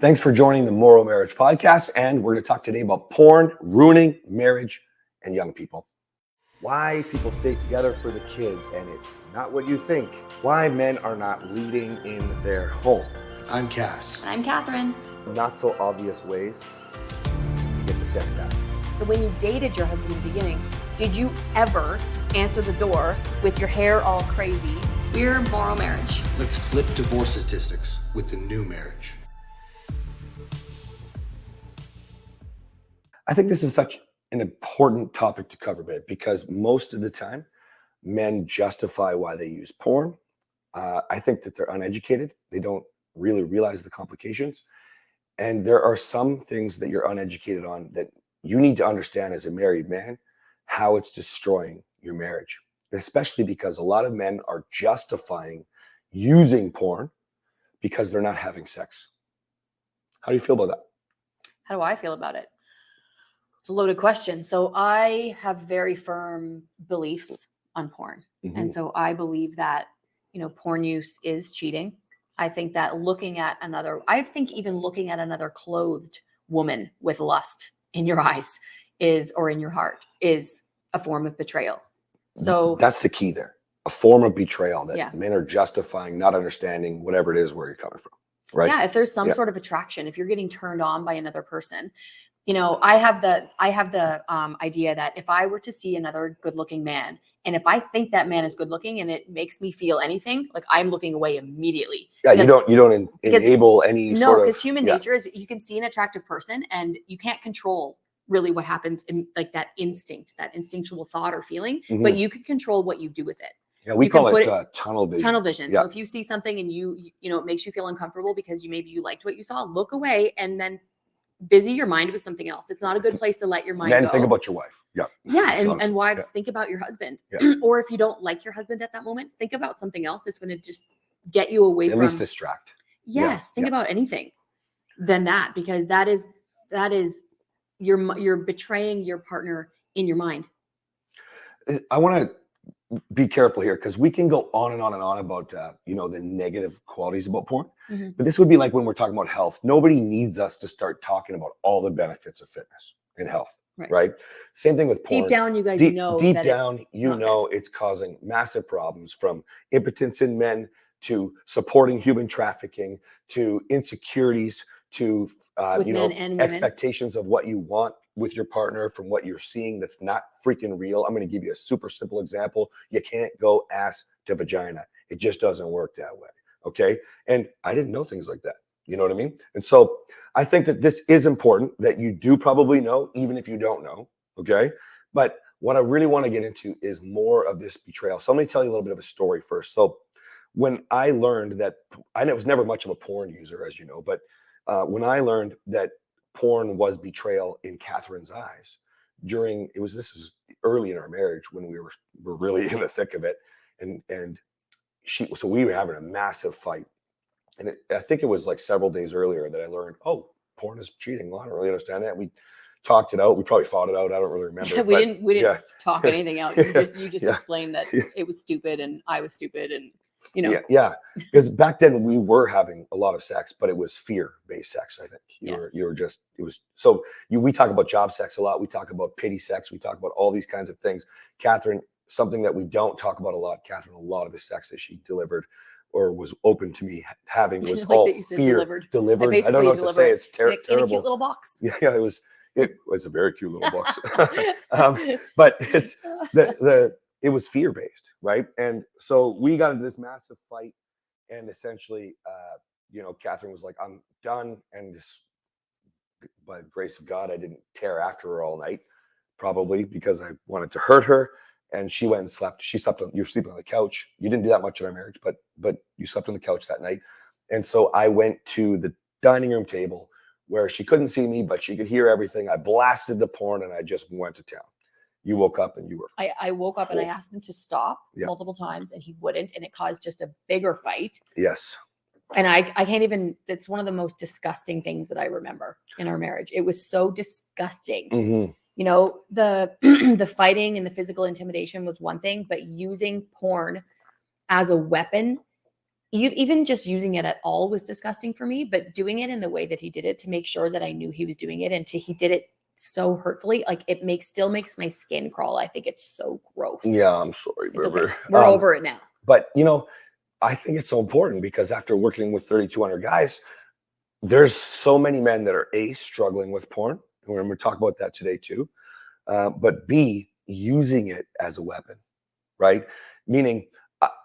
Thanks for joining the Morrow Marriage podcast, and we're going to talk today about porn ruining marriage and young people. Why people stay together for the kids, and it's not what you think. Why men are not leading in their home. I'm Cass. I'm Kathryn. Not so obvious ways to get the sex back. So when you dated your husband in the beginning, did you ever answer the door with your hair all crazy? We're Morrow Marriage. Let's flip divorce statistics with the new marriage. I think this is such an important topic to cover, babe, because most of the time men justify why they use porn. I think that they're uneducated. They don't really realize the complications. And there are some things that you're uneducated on that you need to understand as a married man, how it's destroying your marriage, especially because a lot of men are justifying using porn because they're not having sex. How do you feel about that? How do I feel about it? It's a loaded question. So I have very firm beliefs on porn. Mm-hmm. And so I believe that, porn use is cheating. I think that even looking at another clothed woman with lust in your eyes or in your heart is a form of betrayal. So that's the key there. A form of betrayal that men are justifying, not understanding whatever it is where you're coming from. Right. Yeah. If there's some sort of attraction, if you're getting turned on by another person, I have the idea that if I were to see another good looking man, and if I think that man is good looking and it makes me feel anything, like I'm looking away immediately. Yeah. You don't enable any sort of. No, because human nature is you can see an attractive person and you can't control really what happens in like that instinctual thought or feeling, but you can control what you do with it. Yeah, we call it tunnel vision. Tunnel vision. Yeah. So if you see something and it makes you feel uncomfortable because you liked what you saw, look away and then busy your mind with something else. It's not a good place to let your mind go. Then think about your wife. Yeah. Yeah. And wives, think about your husband. Yeah. Or if you don't like your husband at that moment, think about something else that's going to just get you away from. At least distract. Yes. Think about anything than that, because that is you're betraying your partner in your mind. I want to be careful here because we can go on and on and on about the negative qualities about porn. Mm-hmm. But this would be like when we're talking about health. Nobody needs us to start talking about all the benefits of fitness and health, right? Same thing with porn. Deep down, you guys know. Deep down, it's causing massive problems, from impotence in men to supporting human trafficking to insecurities to men and expectations of what you want with your partner from what you're seeing that's not freaking real. I'm going to give you a super simple example. You can't go ass to vagina. It just doesn't work that way. Okay. And I didn't know things like that. You know what I mean? And so I think that this is important, that you do probably know, even if you don't know. Okay. But what I really want to get into is more of this betrayal. So let me tell you a little bit of a story first. So when I learned that, I was never much of a porn user, as you know, but when I learned that porn was betrayal in Kathryn's eyes, this is early in our marriage when we were really in the thick of it, and so we were having a massive fight, and I think it was like several days earlier that I learned, porn is cheating. Well, I don't really understand that. We talked it out. We probably fought it out. I don't really remember. We didn't talk anything out. You just explained that it was stupid and I was stupid and. Yeah. Because back then we were having a lot of sex, but it was fear-based sex. I think we talk about job sex a lot. We talk about pity sex. We talk about all these kinds of things. Kathryn, something that we don't talk about a lot. Kathryn, a lot of the sex that she delivered or was open to me having was all fear delivered. I don't know what to say. It's terrible. In a cute little box. Yeah, it was a very cute little box. But it's it was fear-based, right? And so we got into this massive fight, and essentially, Kathryn was like, I'm done. And just by the grace of God, I didn't tear after her all night, probably because I wanted to hurt her. And she went and slept. You're sleeping on the couch. You didn't do that much in our marriage, but you slept on the couch that night. And so I went to the dining room table where she couldn't see me, but she could hear everything. I blasted the porn and I just went to town. You woke up and you were. I woke up and I asked him to stop multiple times and he wouldn't. And it caused just a bigger fight. Yes. And I can't even, it's one of the most disgusting things that I remember in our marriage. It was so disgusting. Mm-hmm. The fighting and the physical intimidation was one thing, but using porn as a weapon even just using it at all was disgusting for me, but doing it in the way that he did it to make sure that I knew he was doing it, and he did it so hurtfully, like still makes my skin crawl. I think it's so gross. Yeah, I'm sorry, It's Berber. okay. We're over it now. But I think it's so important because after working with 3,200 guys, there's so many men that are A, struggling with porn, and we're going to talk about that today too, but B, using it as a weapon, right? Meaning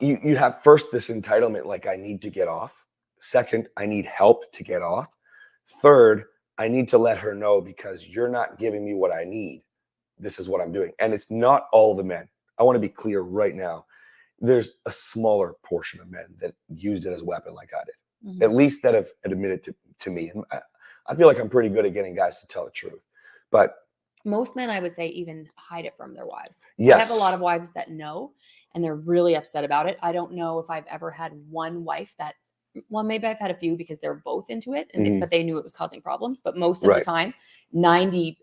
you have first this entitlement, like I need to get off. Second, I need help to get off. Third, I need to let her know because you're not giving me what I need. This is what I'm doing. And it's not all the men. I want to be clear right now. There's a smaller portion of men that used it as a weapon like I did, at least that have admitted to me. And I feel like I'm pretty good at getting guys to tell the truth. But most men, I would say, even hide it from their wives. Yes. I have a lot of wives that know, and they're really upset about it. I don't know if I've ever had one wife that, well, maybe I've had a few because they're both into it, and but they knew it was causing problems. But most of the time, 98%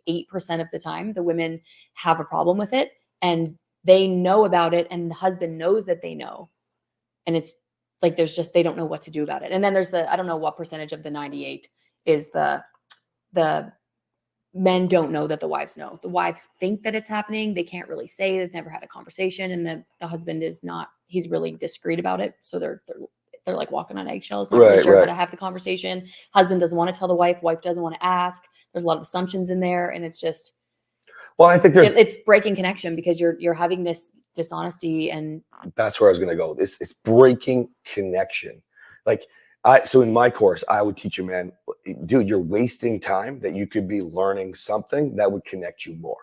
of the time, the women have a problem with it, and they know about it, and the husband knows that they know. And it's like, they don't know what to do about it. And then there's I don't know what percentage of the 98 is the men don't know that the wives know. The wives think that it's happening. They can't really say. They've never had a conversation, and the husband is not. He's really discreet about it. So they're like walking on eggshells, not really sure how to have the conversation. Husband doesn't want to tell the wife. Wife doesn't want to ask. There's a lot of assumptions in there, and it's just. Well, I think it's breaking connection because you're having this dishonesty, and that's where I was going to go. It's breaking connection. Like. So in my course, I would teach a man, dude, you're wasting time that you could be learning something that would connect you more.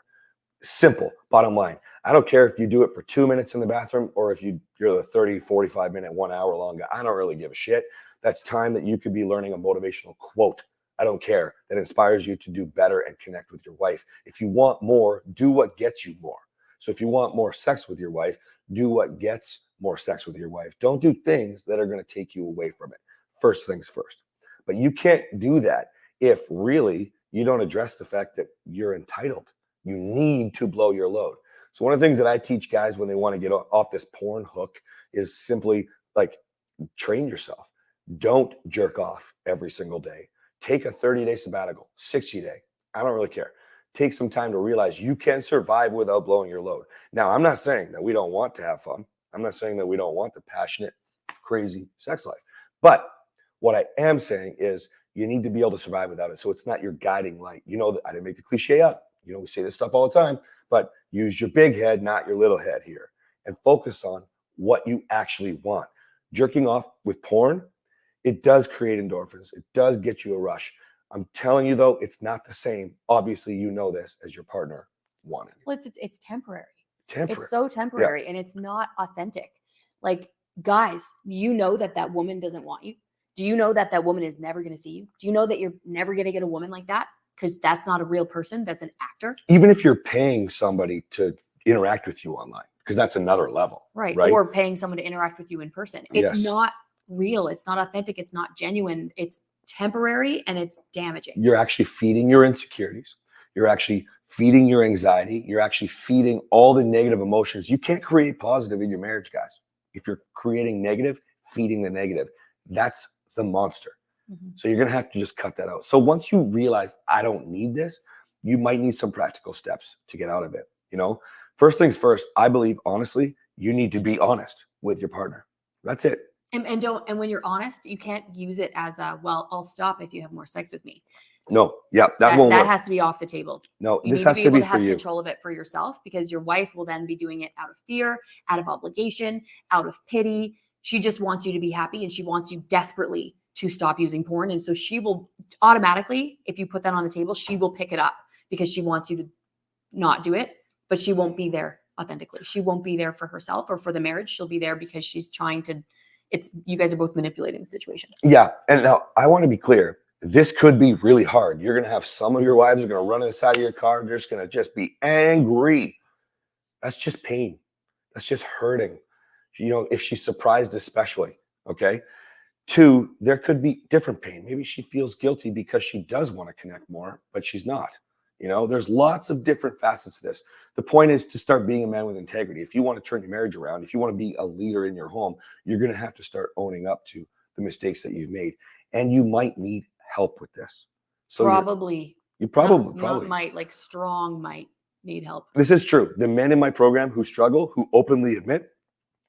Simple, bottom line. I don't care if you do it for 2 minutes in the bathroom or if you're the 30, 45 minute, 1 hour long guy. I don't really give a shit. That's time that you could be learning a motivational quote. I don't care. That inspires you to do better and connect with your wife. If you want more, do what gets you more. So if you want more sex with your wife, do what gets more sex with your wife. Don't do things that are going to take you away from it. First things first. But you can't do that if really you don't address the fact that you're entitled. You need to blow your load. So one of the things that I teach guys when they want to get off this porn hook is simply like train yourself. Don't jerk off every single day. Take a 30-day sabbatical, 60-day. I don't really care. Take some time to realize you can survive without blowing your load. Now, I'm not saying that we don't want to have fun. I'm not saying that we don't want the passionate, crazy sex life. But what I am saying is you need to be able to survive without it. So it's not your guiding light. I didn't make the cliche up. We say this stuff all the time, but use your big head, not your little head here, and focus on what you actually want. Jerking off with porn, it does create endorphins. It does get you a rush. I'm telling you, though, it's not the same. Obviously, you know this as your partner wanting. Well, it's temporary. Temporary. It's so temporary, and it's not authentic. Like, guys, you know that woman doesn't want you. Do you know that woman is never going to see you? Do you know that you're never going to get a woman like that? Because that's not a real person. That's an actor. Even if you're paying somebody to interact with you online, because that's another level. Right. Or paying someone to interact with you in person. It's not real. It's not authentic. It's not genuine. It's temporary, and it's damaging. You're actually feeding your insecurities. You're actually feeding your anxiety. You're actually feeding all the negative emotions. You can't create positive in your marriage, guys. If you're creating negative, feeding the negative, that's the monster. So you're going to have to just cut that out. So once you realize I don't need this, you might need some practical steps to get out of it. First things first, I believe, honestly, you need to be honest with your partner. That's it. And when you're honest, you can't use it as well, I'll stop if you have more sex with me. No. Yeah. That won't work. That has to be off the table. No, you this need has to be able to for have you. Control of it for yourself, because your wife will then be doing it out of fear, out of obligation, out of pity. She just wants you to be happy, and she wants you desperately to stop using porn. And so she will automatically, if you put that on the table, she will pick it up because she wants you to not do it, but she won't be there authentically. She won't be there for herself or for the marriage. She'll be there because she's trying to, you guys are both manipulating the situation. Yeah. And now I want to be clear. This could be really hard. You're going to have some of your wives are going to run to the side of your car. They're just going to just be angry. That's just pain. That's just hurting. If she's surprised, especially. Okay. 2, there could be different pain. Maybe she feels guilty because she does want to connect more, but she's not. There's lots of different facets to this. The point is to start being a man with integrity. If you want to turn your marriage around, if you want to be a leader in your home, you're going to have to start owning up to the mistakes that you've made. And you might need help with this. So Probably. you probably, Not might, like strong might need help. This is true. The men in my program who struggle, who openly admit,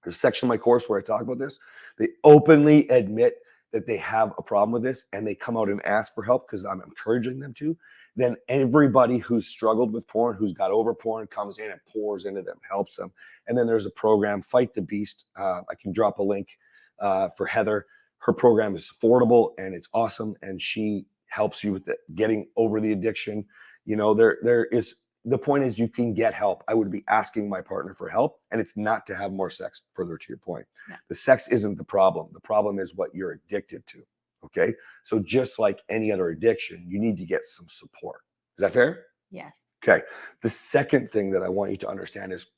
there's a section of my course where I talk about this. They openly admit that they have a problem with this and they come out and ask for help because I'm encouraging them to. Then everybody who's struggled with porn, who's got over porn, comes in and pours into them, helps them. And then there's a program, Fight the Beast. I can drop a link for Heather. Her program is affordable and it's awesome. And she helps you with getting over the addiction. There is, the point is you can get help. I would be asking my partner for help, and it's not to have more sex, further to your point. Yeah. The sex isn't the problem. The problem is what you're addicted to. Okay. So just like any other addiction, you need to get some support. Is that fair? Yes. Okay. The second thing that I want you to understand is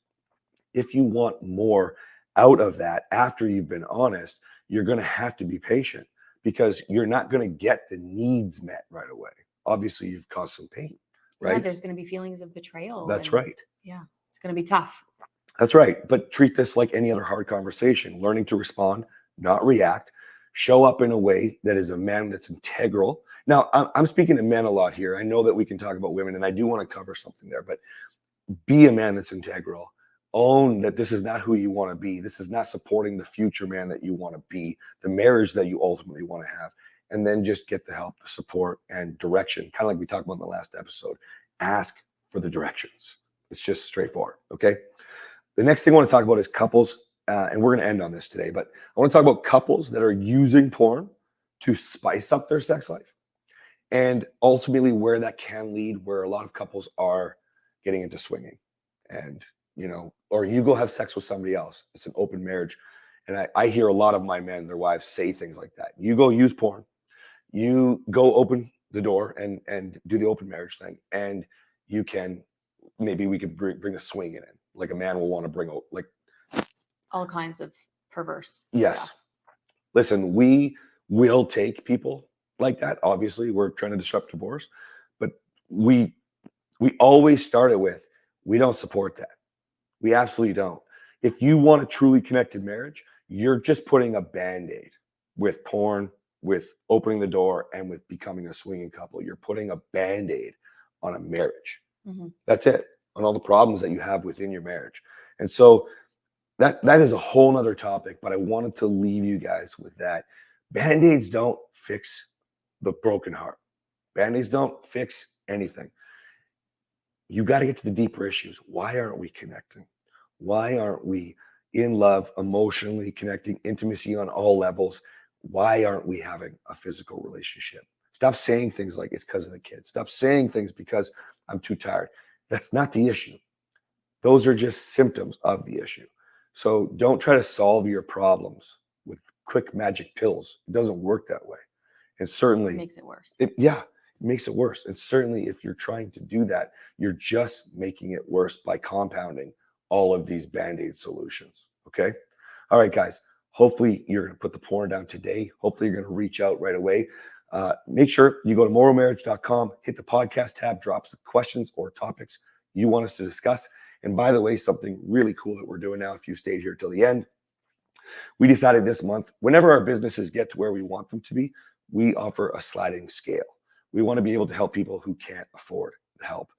if you want more out of that after you've been honest, you're going to have to be patient because you're not going to get the needs met right away. Obviously, you've caused some pain, right? Yeah, there's going to be feelings of betrayal. That's right. Yeah. It's going to be tough. That's right. But treat this like any other hard conversation, learning to respond, not react, show up in a way that is a man that's integral. Now, I'm speaking to men a lot here. I know that we can talk about women, and I do want to cover something there, but be a man that's integral. Own that this is not who you want to be. This is not supporting the future man that you want to be, the marriage that you ultimately want to have. And then just get the help, the support, and direction. Kind of like we talked about in the last episode. Ask for the directions. It's just straightforward, okay? The next thing I want to talk about is couples, and we're going to end on this today, but I want to talk about couples that are using porn to spice up their sex life and ultimately where that can lead, where a lot of couples are getting into swinging and, or you go have sex with somebody else. It's an open marriage. And I hear a lot of my men, their wives say things like that. You go use porn, you go open the door and do the open marriage thing. And you can, maybe we could bring a swing in it. Like a man will want to bring like all kinds of perverse yes stuff. Listen, we will take people like that. Obviously, we're trying to disrupt divorce, but we always start it with, we don't support that. We absolutely don't. If you want a truly connected marriage, you're just putting a band-aid with porn, with opening the door, and with becoming a swinging couple. You're putting a band-aid on a marriage. Mm-hmm. That's it, on all the problems that you have within your marriage. And so that is a whole nother topic, but I wanted to leave you guys with that. Band-aids don't fix the broken heart. Band-aids don't fix anything. You got to get to the deeper issues. Why aren't we connecting? Why aren't we in love, emotionally connecting, intimacy on all levels? Why aren't we having a physical relationship? Stop saying things like it's because of the kids. Stop saying things because I'm too tired. That's not the issue. Those are just symptoms of the issue. So don't try to solve your problems with quick magic pills. It doesn't work that way. And certainly It makes it worse. It makes it worse. And certainly if you're trying to do that, you're just making it worse by compounding all of these Band-Aid solutions. Okay. All right, guys. Hopefully you're going to put the porn down today. Hopefully you're going to reach out right away. Make sure you go to morrowmarriage.com, hit the podcast tab, drop the questions or topics you want us to discuss. And by the way, something really cool that we're doing now, if you stayed here till the end, we decided this month, whenever our businesses get to where we want them to be, we offer a sliding scale. We want to be able to help people who can't afford the help.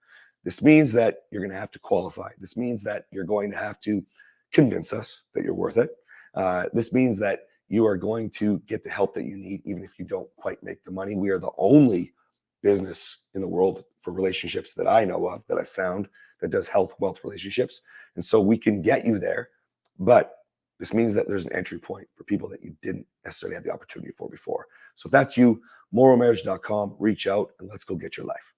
This means that you're going to have to qualify. This means that you're going to have to convince us that you're worth it. This means that you are going to get the help that you need, even if you don't quite make the money. We are the only business in the world for relationships that I know of, that I found, that does health, wealth relationships. And so we can get you there, but this means that there's an entry point for people that you didn't necessarily have the opportunity for before. So if that's you, morrowmarriage.com, reach out and let's go get your life.